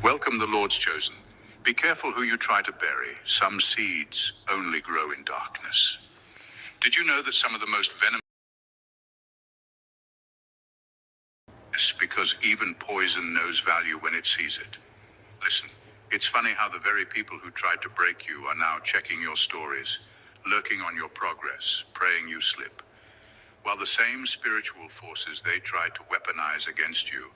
Welcome, the Lord's chosen. Be careful who you try to bury. Some seeds only grow in darkness. Did you know that some of the most venomous, because even poison knows value when it sees it? Listen, it's funny how the very people who tried to break you are now checking your stories, lurking on your progress, praying you slip. While the same spiritual forces they tried to weaponize against you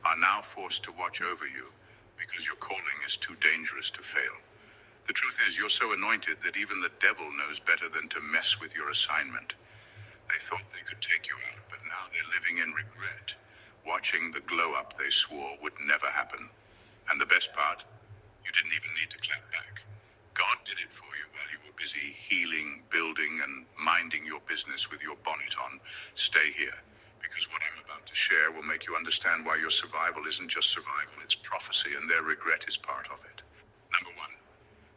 are now forced to watch over you because your calling is too dangerous to fail. The truth is, you're so anointed that even the devil knows better than to mess with your assignment. They thought they could take you out, but now they're living in regret, watching the glow up they swore would never happen. And the best part, you didn't even need to clap back. God did it for you while you were busy healing, building, and minding your business with your bonnet on. Stay here, because what I'm about to share will make you understand why your survival isn't just survival, it's prophecy, and their regret is part of it. Number one,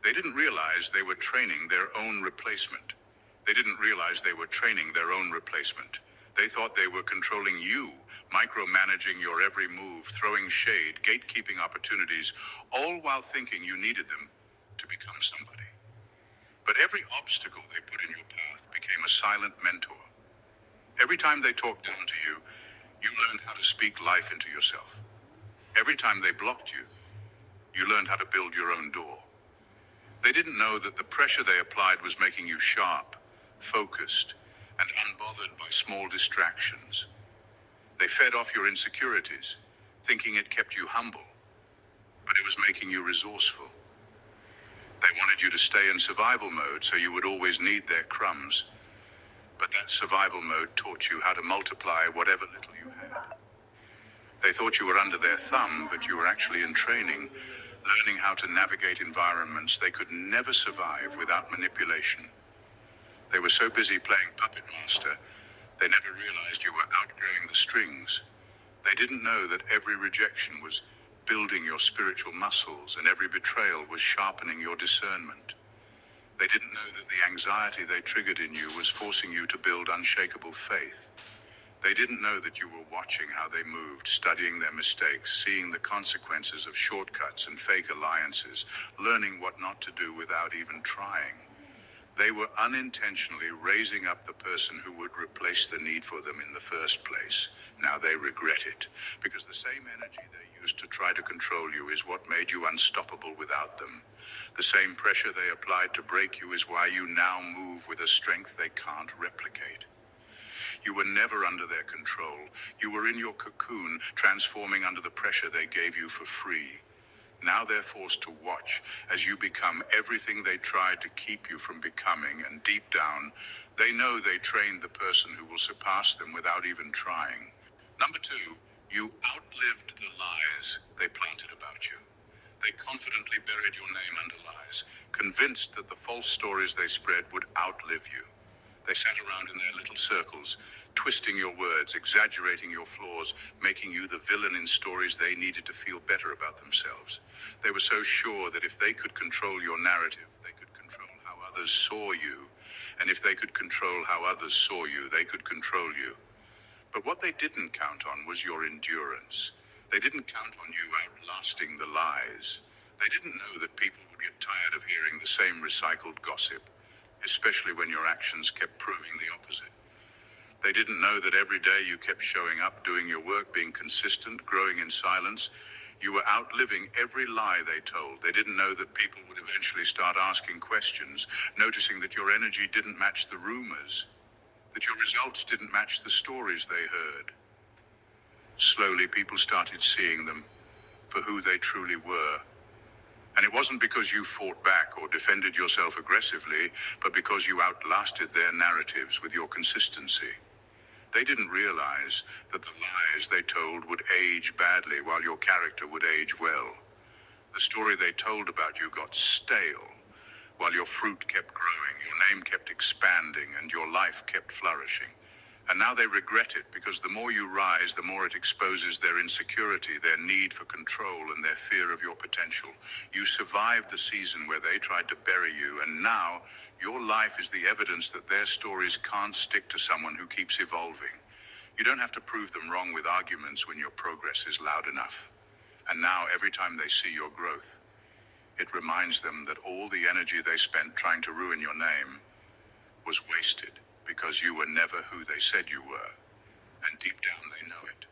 they didn't realize they were training their own replacement. They didn't realize they were training their own replacement. They thought they were controlling you, micromanaging your every move, throwing shade, gatekeeping opportunities, all while thinking you needed them to become somebody. But every obstacle they put in your path became a silent mentor. Every time they talked down to you, you learned how to speak life into yourself. Every time they blocked you, you learned how to build your own door. They didn't know that the pressure they applied was making you sharp, focused, and unbothered by small distractions. They fed off your insecurities, thinking it kept you humble, but it was making you resourceful. They wanted you to stay in survival mode so you would always need their crumbs, but that survival mode taught you how to multiply whatever little you had. They thought you were under their thumb, but you were actually in training, learning how to navigate environments they could never survive without manipulation. They were so busy playing puppet master, they never realized you were outgrowing the strings. They didn't know that every rejection was building your spiritual muscles and every betrayal was sharpening your discernment. They didn't know that the anxiety they triggered in you was forcing you to build unshakable faith. They didn't know that you were watching how they moved, studying their mistakes, seeing the consequences of shortcuts and fake alliances, learning what not to do without even trying. They were unintentionally raising up the person who would replace the need for them in the first place. Now they regret it, because the same energy they used to try to control you is what made you unstoppable without them. The same pressure they applied to break you is why you now move with a strength they can't replicate. You were never under their control. You were in your cocoon, transforming under the pressure they gave you for free. Now they're forced to watch as you become everything they tried to keep you from becoming, and deep down, they know they trained the person who will surpass them without even trying. Number two, you outlived the lies they planted about you. They confidently buried your name under lies, convinced that the false stories they spread would outlive you. They sat around in their little circles, twisting your words, exaggerating your flaws, making you the villain in stories they needed to feel better about themselves. They were so sure that if they could control your narrative, they could control how others saw you. And if they could control how others saw you, they could control you. But what they didn't count on was your endurance. They didn't count on you outlasting the lies. They didn't know that people would get tired of hearing the same recycled gossip, especially when your actions kept proving the opposite. They didn't know that every day you kept showing up, doing your work, being consistent, growing in silence, you were outliving every lie they told. They didn't know that people would eventually start asking questions, noticing that your energy didn't match the rumors, that your results didn't match the stories they heard. Slowly, people started seeing them for who they truly were. And it wasn't because you fought back or defended yourself aggressively, but because you outlasted their narratives with your consistency. They didn't realize that the lies they told would age badly while your character would age well. The story they told about you got stale while your fruit kept growing, your name kept expanding, and your life kept flourishing. And now they regret it, because the more you rise, the more it exposes their insecurity, their need for control, and their fear of your potential. You survived the season where they tried to bury you, and now your life is the evidence that their stories can't stick to someone who keeps evolving. You don't have to prove them wrong with arguments when your progress is loud enough. And now every time they see your growth, it reminds them that all the energy they spent trying to ruin your name was wasted because you were never who they said you were. And deep down they know it.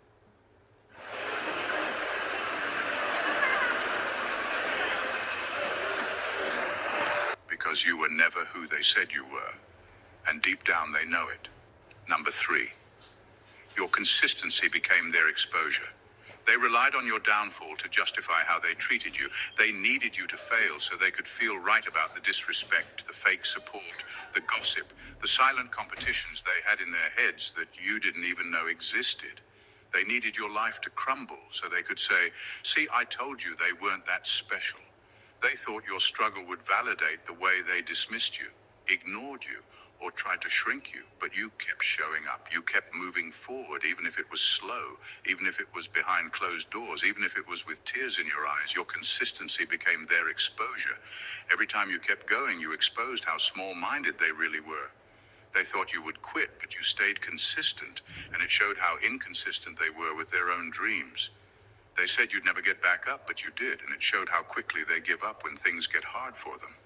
Because you were never who they said you were. And deep down they know it. Number 3. Your consistency became their exposure. They relied on your downfall to justify how they treated you. They needed you to fail so they could feel right about the disrespect, the fake support, the gossip, the silent competitions they had in their heads that you didn't even know existed. They needed your life to crumble so they could say, "See, I told you they weren't that special." They thought your struggle would validate the way they dismissed you, ignored you, or tried to shrink you, but you kept showing up. You kept moving forward, even if it was slow, even if it was behind closed doors, even if it was with tears in your eyes. Your consistency became their exposure. Every time you kept going, you exposed how small-minded they really were. They thought you would quit, but you stayed consistent, and it showed how inconsistent they were with their own dreams. They said you'd never get back up, but you did, and it showed how quickly they give up when things get hard for them.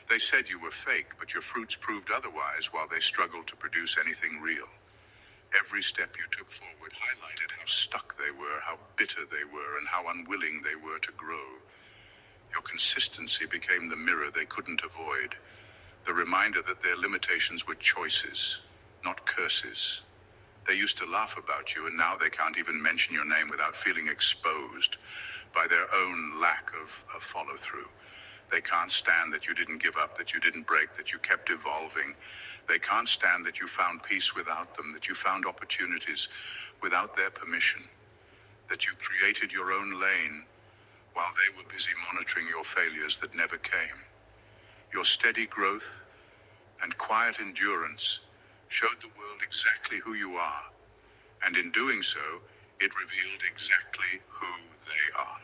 They said you were fake, but your fruits proved otherwise while they struggled to produce anything real. Every step you took forward highlighted how stuck they were, how bitter they were, and how unwilling they were to grow. Your consistency became the mirror they couldn't avoid, the reminder that their limitations were choices, not curses. They used to laugh about you, and now they can't even mention your name without feeling exposed by their own lack of follow-through. They can't stand that you didn't give up, that you didn't break, that you kept evolving. They can't stand that you found peace without them, that you found opportunities without their permission, that you created your own lane while they were busy monitoring your failures that never came. Your steady growth and quiet endurance showed the world exactly who you are, and in doing so, it revealed exactly who they are.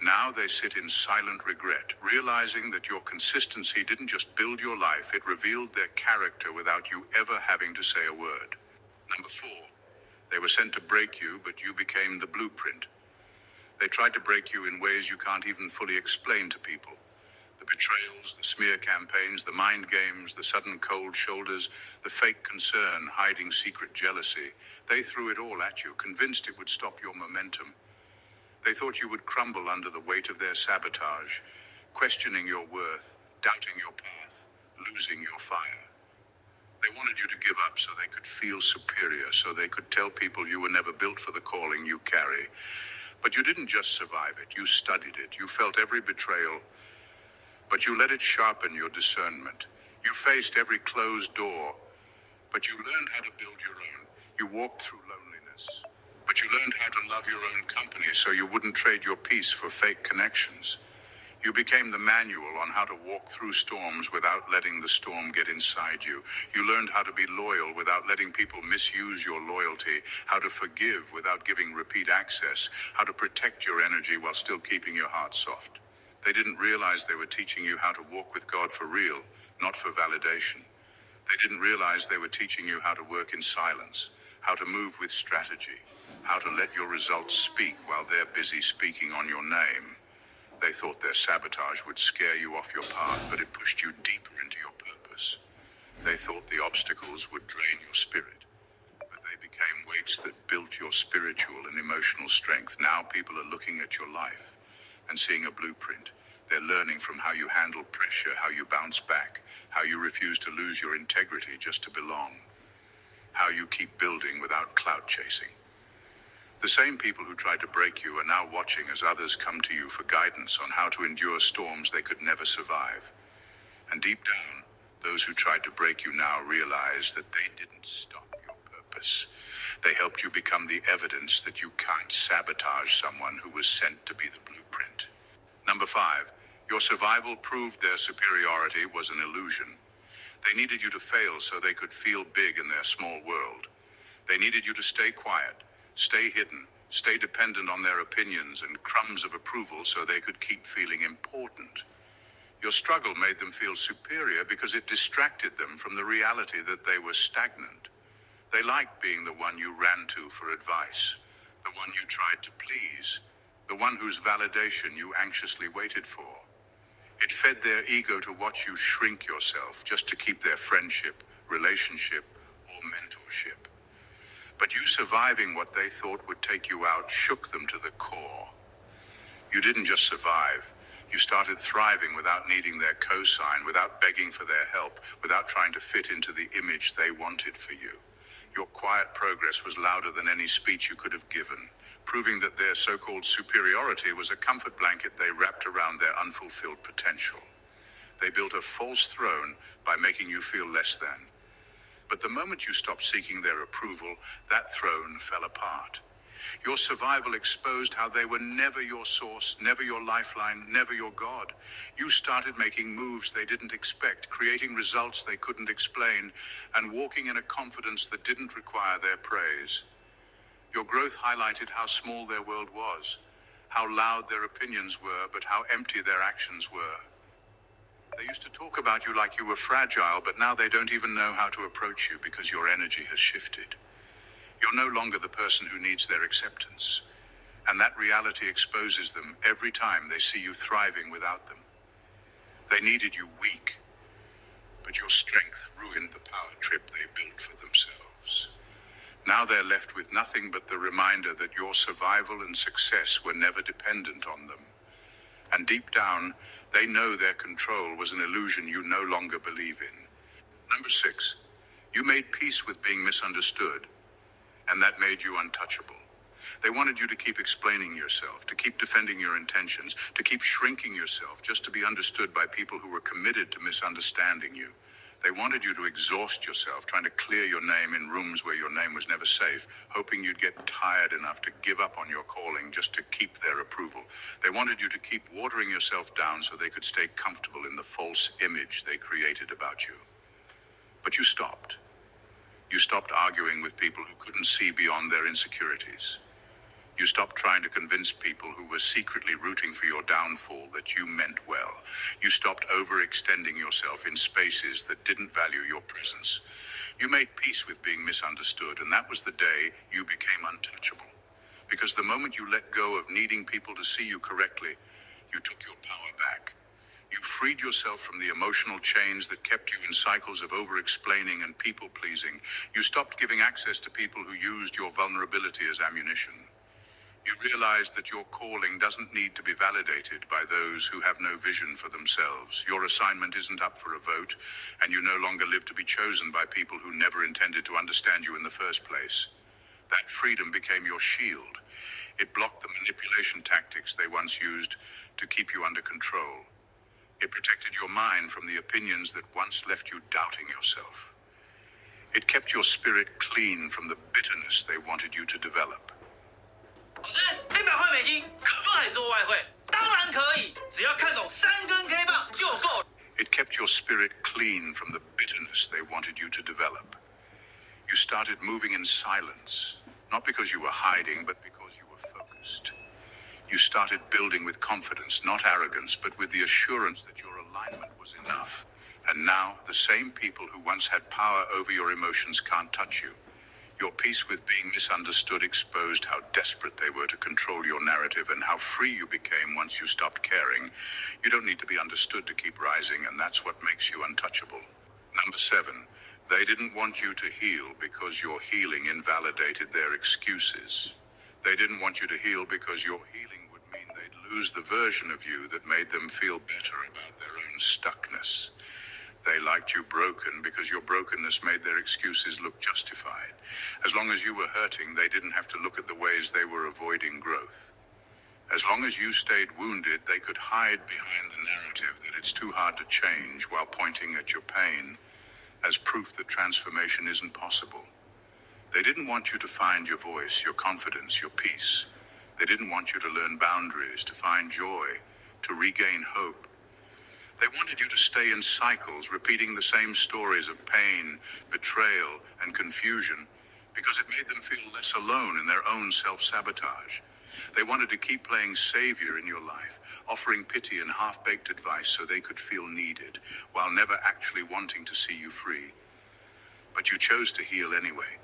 Now they sit in silent regret, realizing that your consistency didn't just build your life, it revealed their character without you ever having to say a word. Number 4, they were sent to break you, but you became the blueprint. They tried to break you in ways you can't even fully explain to people. The betrayals, the smear campaigns, the mind games, the sudden cold shoulders, the fake concern hiding secret jealousy. They threw it all at you, convinced it would stop your momentum. They thought you would crumble under the weight of their sabotage, questioning your worth, doubting your path, losing your fire. They wanted you to give up so they could feel superior, so they could tell people you were never built for the calling you carry. But you didn't just survive it, you studied it. You felt every betrayal, but you let it sharpen your discernment. You faced every closed door, but you learned how to build your own. You walked through loneliness, but you learned how to love your own company so you wouldn't trade your peace for fake connections. You became the manual on how to walk through storms without letting the storm get inside you. You learned how to be loyal without letting people misuse your loyalty, how to forgive without giving repeat access, how to protect your energy while still keeping your heart soft. They didn't realize they were teaching you how to walk with God for real, not for validation. They didn't realize they were teaching you how to work in silence, how to move with strategy, how to let your results speak while they're busy speaking on your name. They thought their sabotage would scare you off your path, but it pushed you deeper into your purpose. They thought the obstacles would drain your spirit, but they became weights that built your spiritual and emotional strength. Now people are looking at your life and seeing a blueprint. They're learning from how you handle pressure, how you bounce back, how you refuse to lose your integrity just to belong, how you keep building without clout chasing. The same people who tried to break you are now watching as others come to you for guidance on how to endure storms they could never survive. And deep down, those who tried to break you now realize that they didn't stop your purpose. They helped you become the evidence that you can't sabotage someone who was sent to be the blueprint. Number 5, your survival proved their superiority was an illusion. They needed you to fail so they could feel big in their small world. They needed you to stay quiet, stay hidden, stay dependent on their opinions and crumbs of approval so they could keep feeling important. Your struggle made them feel superior because it distracted them from the reality that they were stagnant. They liked being the one you ran to for advice, the one you tried to please, the one whose validation you anxiously waited for. It fed their ego to watch you shrink yourself just to keep their friendship, relationship, or mentorship. But you surviving what they thought would take you out shook them to the core. You didn't just survive. You started thriving without needing their cosign, without begging for their help, without trying to fit into the image they wanted for you. Your quiet progress was louder than any speech you could have given, proving that their so-called superiority was a comfort blanket they wrapped around their unfulfilled potential. They built a false throne by making you feel less than. But the moment you stopped seeking their approval, that throne fell apart. Your survival exposed how they were never your source, never your lifeline, never your God. You started making moves they didn't expect, creating results they couldn't explain, and walking in a confidence that didn't require their praise. Your growth highlighted how small their world was, how loud their opinions were, but how empty their actions were. They used to talk about you like you were fragile, but now they don't even know how to approach you because your energy has shifted. You're no longer the person who needs their acceptance, and that reality exposes them every time they see you thriving without them. They needed you weak, but your strength ruined the power trip they built for themselves. Now they're left with nothing but the reminder that your survival and success were never dependent on them. And deep down, they know their control was an illusion you no longer believe in. Number 6, you made peace with being misunderstood, and that made you untouchable. They wanted you to keep explaining yourself, to keep defending your intentions, to keep shrinking yourself just to be understood by people who were committed to misunderstanding you. They wanted you to exhaust yourself, trying to clear your name in rooms where your name was never safe, hoping you'd get tired enough to give up on your calling just to keep their approval. They wanted you to keep watering yourself down so they could stay comfortable in the false image they created about you. But you stopped. You stopped arguing with people who couldn't see beyond their insecurities. You stopped trying to convince people who were secretly rooting for your downfall that you meant well. You stopped overextending yourself in spaces that didn't value your presence. You made peace with being misunderstood, and that was the day you became untouchable. Because the moment you let go of needing people to see you correctly, you took your power back. You freed yourself from the emotional chains that kept you in cycles of over-explaining and people-pleasing. You stopped giving access to people who used your vulnerability as ammunition. You realized that your calling doesn't need to be validated by those who have no vision for themselves. Your assignment isn't up for a vote, and you no longer live to be chosen by people who never intended to understand you in the first place. That freedom became your shield. It blocked the manipulation tactics they once used to keep you under control. It protected your mind from the opinions that once left you doubting yourself. It kept your spirit clean from the bitterness they wanted you to develop. 老师，100块美金可不可以做外汇？当然可以，只要看懂3根 K 棒就够了。It kept your spirit clean from the bitterness they wanted you to develop. You started moving in silence, not because you were hiding, but because you were focused. You started building with confidence, not arrogance, but with the assurance that your alignment was enough. And now, the same people who once had power over your emotions can't touch you. Your peace with being misunderstood exposed how desperate they were to control your narrative and how free you became once you stopped caring. You don't need to be understood to keep rising, and that's what makes you untouchable. Number 7, they didn't want you to heal because your healing invalidated their excuses. They didn't want you to heal because your healing would mean they'd lose the version of you that made them feel better about their own stuckness. They liked you broken because your brokenness made their excuses look justified. As long as you were hurting, they didn't have to look at the ways they were avoiding growth. As long as you stayed wounded, they could hide behind the narrative that it's too hard to change while pointing at your pain as proof that transformation isn't possible. They didn't want you to find your voice, your confidence, your peace. They didn't want you to learn boundaries, to find joy, to regain hope. They wanted you to stay in cycles, repeating the same stories of pain, betrayal, and confusion, because it made them feel less alone in their own self-sabotage. They wanted to keep playing savior in your life, offering pity and half-baked advice so they could feel needed, while never actually wanting to see you free. But you chose to heal anyway.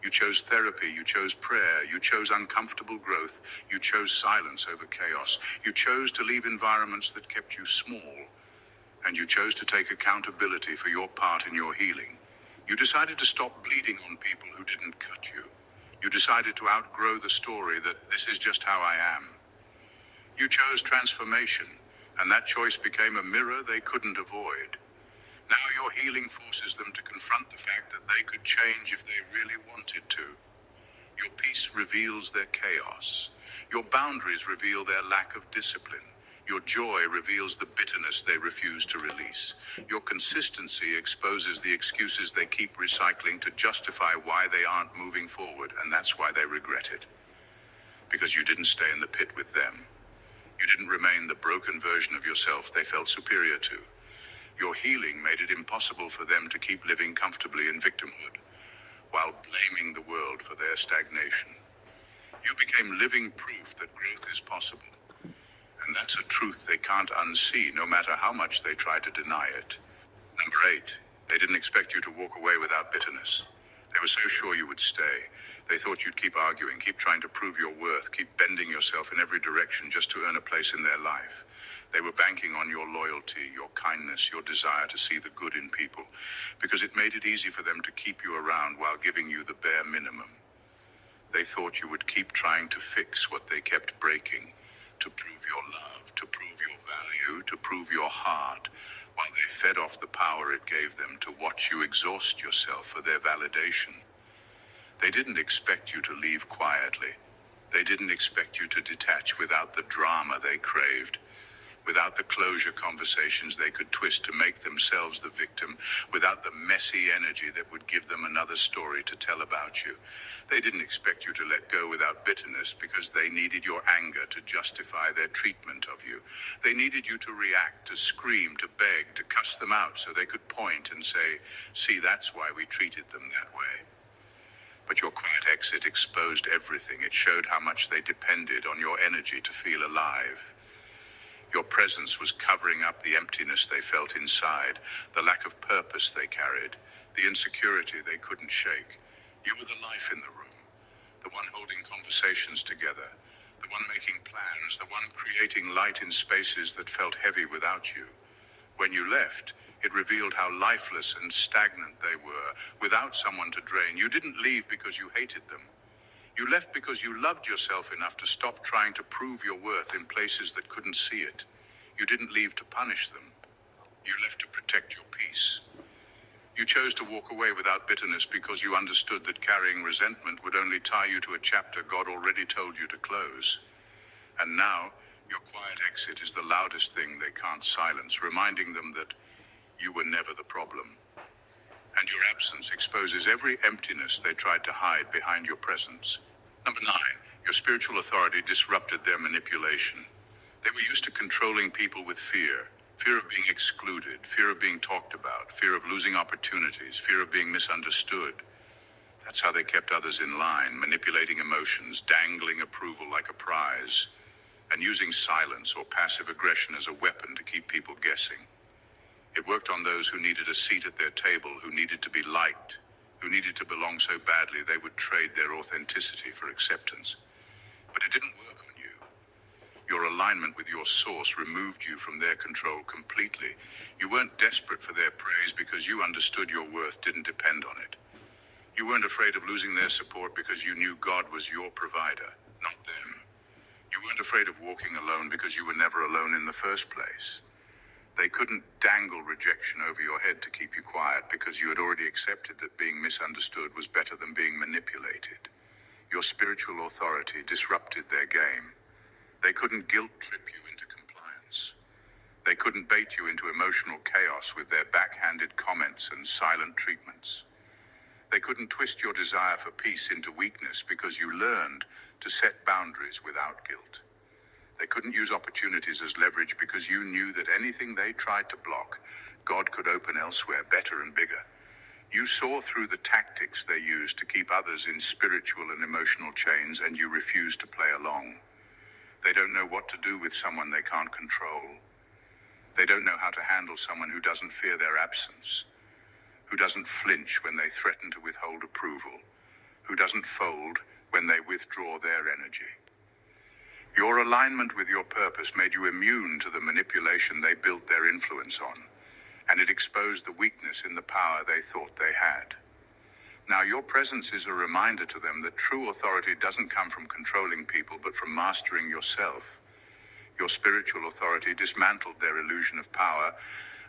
You chose therapy, you chose prayer, you chose uncomfortable growth, you chose silence over chaos. You chose to leave environments that kept you small, and you chose to take accountability for your part in your healing. You decided to stop bleeding on people who didn't cut you. You decided to outgrow the story that this is just how I am. You chose transformation, and that choice became a mirror they couldn't avoid. Now your healing forces them to confront the fact that they could change if they really wanted to. Your peace reveals their chaos. Your boundaries reveal their lack of discipline. Your joy reveals the bitterness they refuse to release. Your consistency exposes the excuses they keep recycling to justify why they aren't moving forward, and that's why they regret it. Because you didn't stay in the pit with them. You didn't remain the broken version of yourself they felt superior to. Your healing made it impossible for them to keep living comfortably in victimhood, while blaming the world for their stagnation. You became living proof that growth is possible. And that's a truth they can't unsee, no matter how much they try to deny it. Number 8, they didn't expect you to walk away without bitterness. They were so sure you would stay. They thought you'd keep arguing, keep trying to prove your worth, keep bending yourself in every direction just to earn a place in their life. They were banking on your loyalty, your kindness, your desire to see the good in people, because it made it easy for them to keep you around while giving you the bare minimum. They thought you would keep trying to fix what they kept breaking, to prove your love, to prove your value, to prove your heart, while they fed off the power it gave them to watch you exhaust yourself for their validation. They didn't expect you to leave quietly. They didn't expect you to detach without the drama they craved, without the closure conversations they could twist to make themselves the victim, without the messy energy that would give them another story to tell about you. They didn't expect you to let go without bitterness because they needed your anger to justify their treatment of you. They needed you to react, to scream, to beg, to cuss them out so they could point and say, "See, that's why we treated them that way." But your quiet exit exposed everything. It showed how much they depended on your energy to feel alive. Your presence was covering up the emptiness they felt inside, the lack of purpose they carried, the insecurity they couldn't shake. You were the life in the room, the one holding conversations together, the one making plans, the one creating light in spaces that felt heavy without you. When you left, it revealed how lifeless and stagnant they were, without someone to drain. You didn't leave because you hated them. You left because you loved yourself enough to stop trying to prove your worth in places that couldn't see it. You didn't leave to punish them. You left to protect your peace. You chose to walk away without bitterness because you understood that carrying resentment would only tie you to a chapter God already told you to close. And now, your quiet exit is the loudest thing they can't silence, reminding them that you were never the problem. And your absence exposes every emptiness they tried to hide behind your presence. Number 9, your spiritual authority disrupted their manipulation. They were used to controlling people with fear. Fear of being excluded, fear of being talked about, fear of losing opportunities, fear of being misunderstood. That's how they kept others in line, manipulating emotions, dangling approval like a prize, and using silence or passive aggression as a weapon to keep people guessing. It worked on those who needed a seat at their table, who needed to be liked, who needed to belong so badly they would trade their authenticity for acceptance. But it didn't work on you. Your alignment with your source removed you from their control completely. You weren't desperate for their praise because you understood your worth didn't depend on it. You weren't afraid of losing their support because you knew God was your provider, not them. You weren't afraid of walking alone because you were never alone in the first place. They couldn't dangle rejection over your head to keep you quiet because you had already accepted that being misunderstood was better than being manipulated. Your spiritual authority disrupted their game. They couldn't guilt trip you into compliance. They couldn't bait you into emotional chaos with their backhanded comments and silent treatments. They couldn't twist your desire for peace into weakness because you learned to set boundaries without guilt. They couldn't use opportunities as leverage because you knew that anything they tried to block, God could open elsewhere, better and bigger. You saw through the tactics they used to keep others in spiritual and emotional chains, and you refused to play along. They don't know what to do with someone they can't control. They don't know how to handle someone who doesn't fear their absence, who doesn't flinch when they threaten to withhold approval, who doesn't fold when they withdraw their energy. Your alignment with your purpose made you immune to the manipulation they built their influence on, and it exposed the weakness in the power they thought they had. Now, your presence is a reminder to them that true authority doesn't come from controlling people, but from mastering yourself. Your spiritual authority dismantled their illusion of power,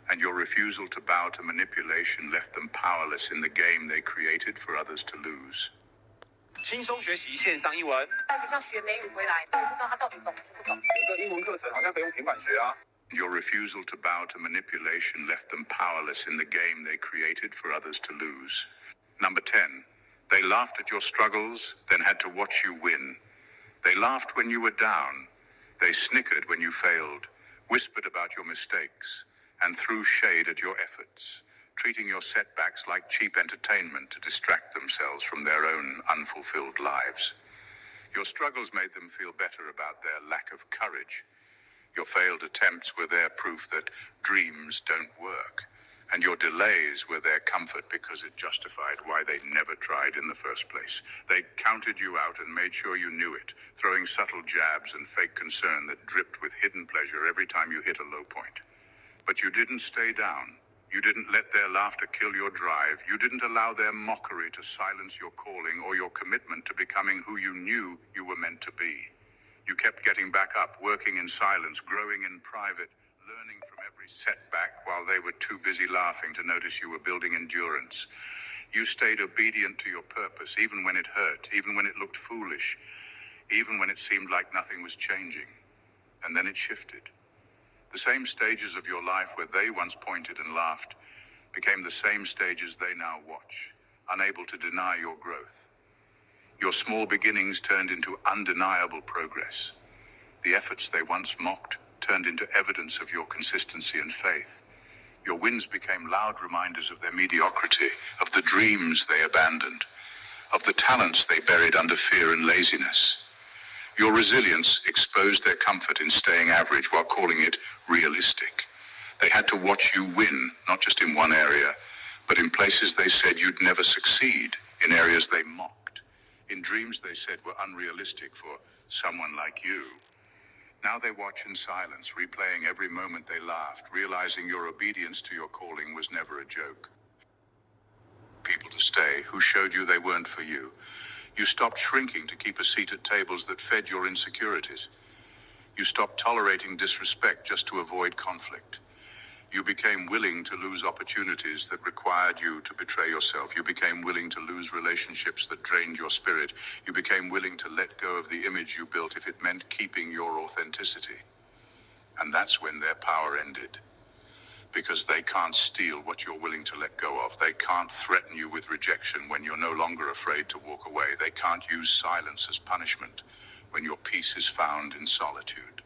and your refusal to bow to manipulation left them powerless in the game they created for others to lose. 轻松学习线上英文。在学校学美语回来，但不知道他到底懂是不懂。有个英文课程好像可以用平板学啊。Your refusal to bow to manipulation left them powerless in the game they created for others to lose. Number 10. They laughed at your struggles, then had to watch you win. They laughed when you were down. They snickered when you failed, whispered about your mistakes, and threw shade at your efforts, treating your setbacks like cheap entertainment to distract themselves from their own unfulfilled lives. Your struggles made them feel better about their lack of courage. Your failed attempts were their proof that dreams don't work, and your delays were their comfort because it justified why they never tried in the first place. They counted you out and made sure you knew it, throwing subtle jabs and fake concern that dripped with hidden pleasure every time you hit a low point. But you didn't stay down. You didn't let their laughter kill your drive. You didn't allow their mockery to silence your calling or your commitment to becoming who you knew you were meant to be. You kept getting back up, working in silence, growing in private, learning from every setback while they were too busy laughing to notice you were building endurance. You stayed obedient to your purpose, even when it hurt, even when it looked foolish, even when it seemed like nothing was changing. And then it shifted. The same stages of your life where they once pointed and laughed became the same stages they now watch, unable to deny your growth. Your small beginnings turned into undeniable progress. The efforts they once mocked turned into evidence of your consistency and faith. Your wins became loud reminders of their mediocrity, of the dreams they abandoned, of the talents they buried under fear and laziness. Your resilience exposed their comfort in staying average while calling it realistic. They had to watch you win, not just in one area, but in places they said you'd never succeed, in areas they mocked, in dreams they said were unrealistic for someone like you. Now they watch in silence, replaying every moment they laughed, realizing your obedience to your calling was never a joke. People to stay who showed you they weren't for you. You stopped shrinking to keep a seat at tables that fed your insecurities. You stopped tolerating disrespect just to avoid conflict. You became willing to lose opportunities that required you to betray yourself. You became willing to lose relationships that drained your spirit. You became willing to let go of the image you built if it meant keeping your authenticity. And that's when their power ended. Because they can't steal what you're willing to let go of. They can't threaten you with rejection when you're no longer afraid to walk away. They can't use silence as punishment when your peace is found in solitude.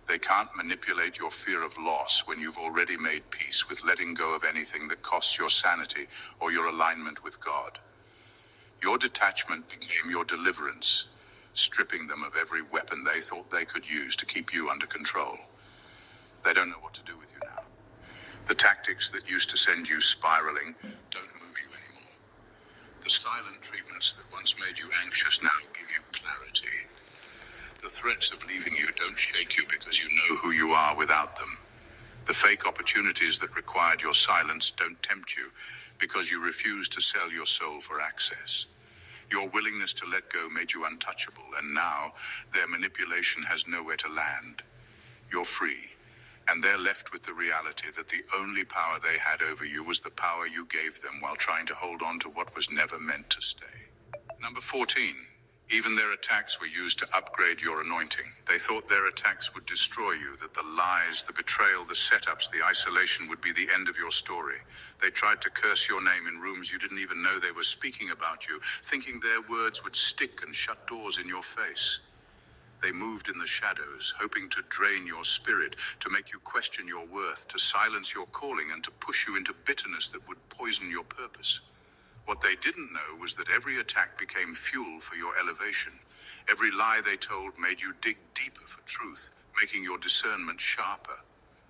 They can't manipulate your fear of loss when you've already made peace with letting go of anything that costs your sanity or your alignment with God. Your detachment became your deliverance, stripping them of every weapon they thought they could use to keep you under control. They don't know what to do with you now. The tactics that used to send you spiraling don't move you anymore. The silent treatments that once made you anxious now give you clarity. The threats of leaving you don't shake you because you know who you are without them. The fake opportunities that required your silence don't tempt you because you refuse to sell your soul for access. Your willingness to let go made you untouchable, and now their manipulation has nowhere to land. You're free. And they're left with the reality that the only power they had over you was the power you gave them while trying to hold on to what was never meant to stay. Number 14. Even their attacks were used to upgrade your anointing. They thought their attacks would destroy you, that the lies, the betrayal, the setups, the isolation would be the end of your story. They tried to curse your name in rooms you didn't even know they were speaking about you, thinking their words would stick and shut doors in your face. They moved in the shadows, hoping to drain your spirit, to make you question your worth, to silence your calling, and to push you into bitterness that would poison your purpose. What they didn't know was that every attack became fuel for your elevation. Every lie they told made you dig deeper for truth, making your discernment sharper.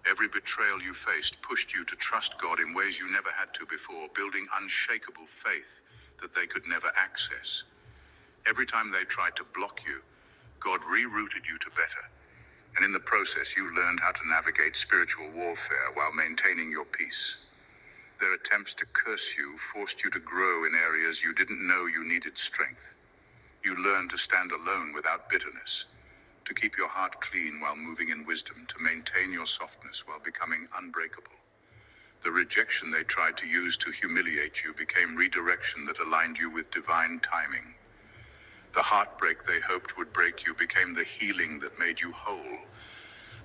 Every betrayal you faced pushed you to trust God in ways you never had to before, building unshakable faith that they could never access. Every time they tried to block you, God rerouted you to better. And in the process, you learned how to navigate spiritual warfare while maintaining your peace. Their attempts to curse you forced you to grow in areas you didn't know you needed strength. You learned to stand alone without bitterness, to keep your heart clean while moving in wisdom, to maintain your softness while becoming unbreakable. The rejection they tried to use to humiliate you became redirection that aligned you with divine timing. The heartbreak they hoped would break you became the healing that made you whole.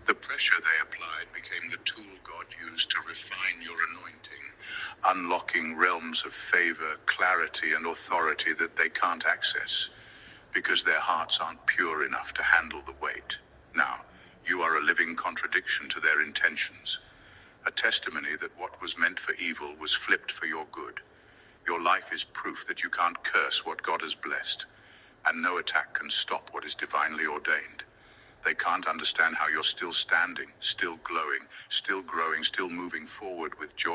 The pressure they applied became the tool God used to refine your anointing, unlocking realms of favor, clarity, and authority that they can't access, because their hearts aren't pure enough to handle the weight. Now, you are a living contradiction to their intentions, a testimony that what was meant for evil was flipped for your good. Your life is proof that you can't curse what God has blessed, and no attack can stop what is divinely ordained. They can't understand how you're still standing, still glowing, still growing, still moving forward with joy.